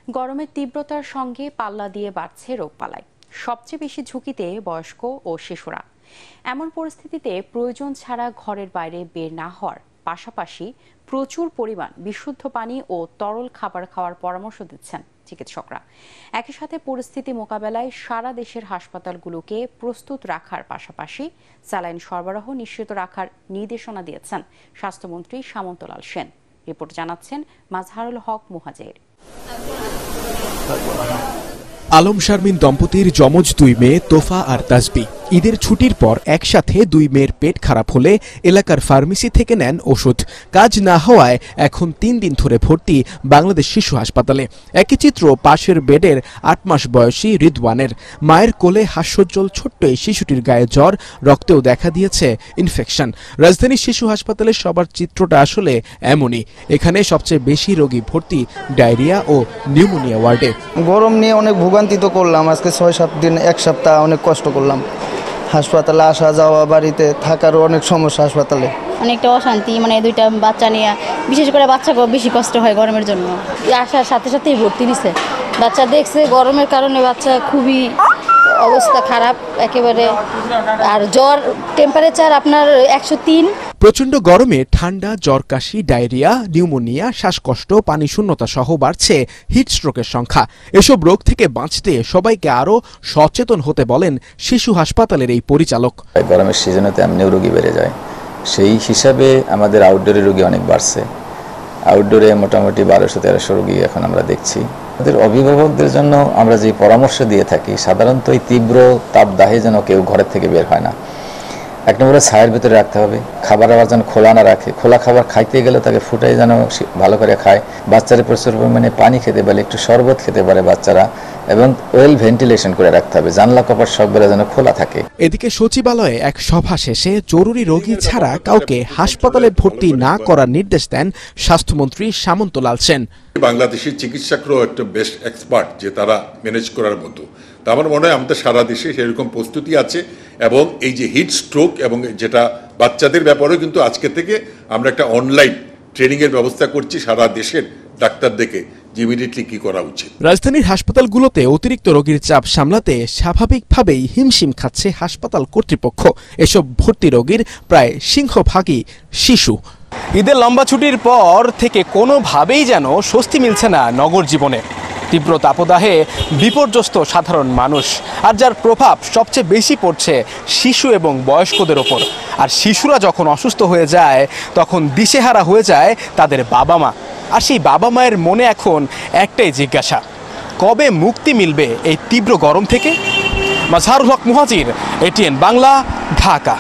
গরমের তীব্রতার সঙ্গে পাল্লা দিয়ে বাড়ছে রোগবালাই। সবচেয়ে বেশি ঝুঁকিতে বয়স্ক ও শিশুরা। এমন পরিস্থিতিতে প্রয়োজন ছাড়া ঘরের বাইরে বের না হওয়ার পাশাপাশি প্রচুর পরিমাণ বিশুদ্ধ পানি ও তরল খাবার খাওয়ার পরামর্শ দিচ্ছেন চিকিৎসকরা। একই সাথে পরিস্থিতি মোকাবেলায় সারা দেশের হাসপাতালগুলোকে প্রস্তুত রাখার পাশাপাশি স্যালাইন সরবরাহ নিশ্চিত রাখার নির্দেশনা দিয়েছেন স্বাস্থ্যমন্ত্রী সামন্ত লাল সেন। রিপোর্ট জানাচ্ছেন মাজহারুল হক মুহাজির। আলম শারমিন দম্পতির যমজ 2 মেয়ে তোফা আর তাসবি ঈদের ছুটির পর একসাথে 2 মেয়ের পেট খারাপ হলে এলাকার ফার্মেসি থেকে নেন ওষুধ। কাজ না হওয়ায় এখন 3 দিন ধরে ভর্তি বাংলাদেশ শিশু হাসপাতালে। একই চিত্র পাশের বেডের 8 মাস বয়সী রিদওয়ানের। মায়ের কোলে হাস্যোজ্জ্বল ছোট্ট এই শিশুটির গায়ে জ্বর, রক্তেও দেখা দিয়েছে ইনফেকশন। রাজধানীর শিশু হাসপাতালের সবার চিত্রটা আসলে এমনই। এখানে সবচেয়ে বেশি রোগী ভর্তি ডায়রিয়া ও নিউমোনিয়া ওয়ার্ডে। গরম নিয়ে অনেক ভোগান্তিত করলাম, আজকে 6-7 দিন, 1 সপ্তাহ অনেক কষ্ট করলাম। হাসপাতালে আসা যাওয়া, বাড়িতে থাকারও অনেক সমস্যা। হাসপাতালে অনেকটা অশান্তি, মানে 2টা বাচ্চা নিয়ে, বিশেষ করে বাচ্চাকে বেশি কষ্ট হয় গরমের জন্য। আসার সাথে সাথেই ভর্তি নিছে, বাচ্চা দেখছে গরমের কারণে বাচ্চা খুবই অবস্থা খারাপ একেবারে। আর জ্বর টেম্পারেচার আপনার 103। প্রচন্ড গরমে ঠান্ডা, জ্বর, কাশি, ডায়রিয়া, নিউমোনিয়া, শ্বাসকষ্ট, পানি শূন্যতা সহ বাড়ছে হিট স্ট্রোকের সংখ্যা। এসব রোগ থেকে বাঁচতে সবাইকে আরো সচেতন হতে বলেন শিশু হাসপাতালের এই পরিচালক। গরমের সিজনে এমনিও রোগী বেড়ে যায়, সেই হিসাবে আমাদের আউটডোরে রোগী অনেক বাড়ছে। আউটডোরে মোটামুটি 1200-1300 রোগী এখন আমরা দেখছি। আমাদের অভিভাবকদের জন্য আমরা যে পরামর্শ দিয়ে থাকি, সাধারণত এই তীব্র তাপদাহে যেন কেউ ঘরের থেকে বের হয় না। 1 নম্বরে ছায়ের ভিতরে রাখতে হবে। খাবার আবার যেন খোলা না রাখে। খোলা খাবার খাইতে গেলে তাকে ফুটাই যেন ভালো করে খায়। বাচ্চারা প্রচুর পরিমাণে পানি খেতে পারে, একটু শরবত খেতে পারে বাচ্চারা, এবং ওয়েল ভেন্টিলেশন করে রাখতে হবে। জানলা কপাট সবগুলো যেন খোলা থাকে। এদিকে সচিবালয়ে এক সভা শেষে জরুরি রোগী ছাড়া কাউকে হাসপাতালে ভর্তি না করার নির্দেশ দেন স্বাস্থ্যমন্ত্রী সামন্ত লাল সেন। বাংলাদেশের চিকিৎসকরাও একটা বেস্ট এক্সপার্ট যে তারা ম্যানেজ করার মতো। তা আমার মনে হয় আমাদের সারা দেশে সেরকম প্রস্তুতি আছে, এবং এই যে হিট স্ট্রোক এবং যেটা বাচ্চাদের ব্যাপারেও কিন্তু আজকে থেকে আমরা একটা অনলাইন ট্রেনিংয়ের ব্যবস্থা করছি সারা দেশের ডাক্তারদেরকে ইমিডিয়েটলি কি করা উচিত। রাজধানীর হাসপাতালগুলোতে অতিরিক্ত রোগীর চাপ সামলাতে স্বাভাবিকভাবেই হিমশিম খাচ্ছে হাসপাতাল কর্তৃপক্ষ। এসব ভর্তি রোগীর প্রায় সিংহভাগই শিশু। ঈদের লম্বা ছুটির পর থেকে কোনোভাবেই যেন স্বস্তি মিলছে না নগর জীবনে। তীব্র তাপদাহে বিপর্যস্ত সাধারণ মানুষ, আর যার প্রভাব সবচেয়ে বেশি পড়ছে শিশু এবং বয়স্কদের ওপর। আর শিশুরা যখন অসুস্থ হয়ে যায় তখন দিশেহারা হয়ে যায় তাদের বাবা মা। আর সেই বাবা মায়ের মনে এখন একটাই জিজ্ঞাসা, কবে মুক্তি মিলবে এই তীব্র গরম থেকে? মাজহারুল হক মুহাজির, ATN বাংলা, ঢাকা।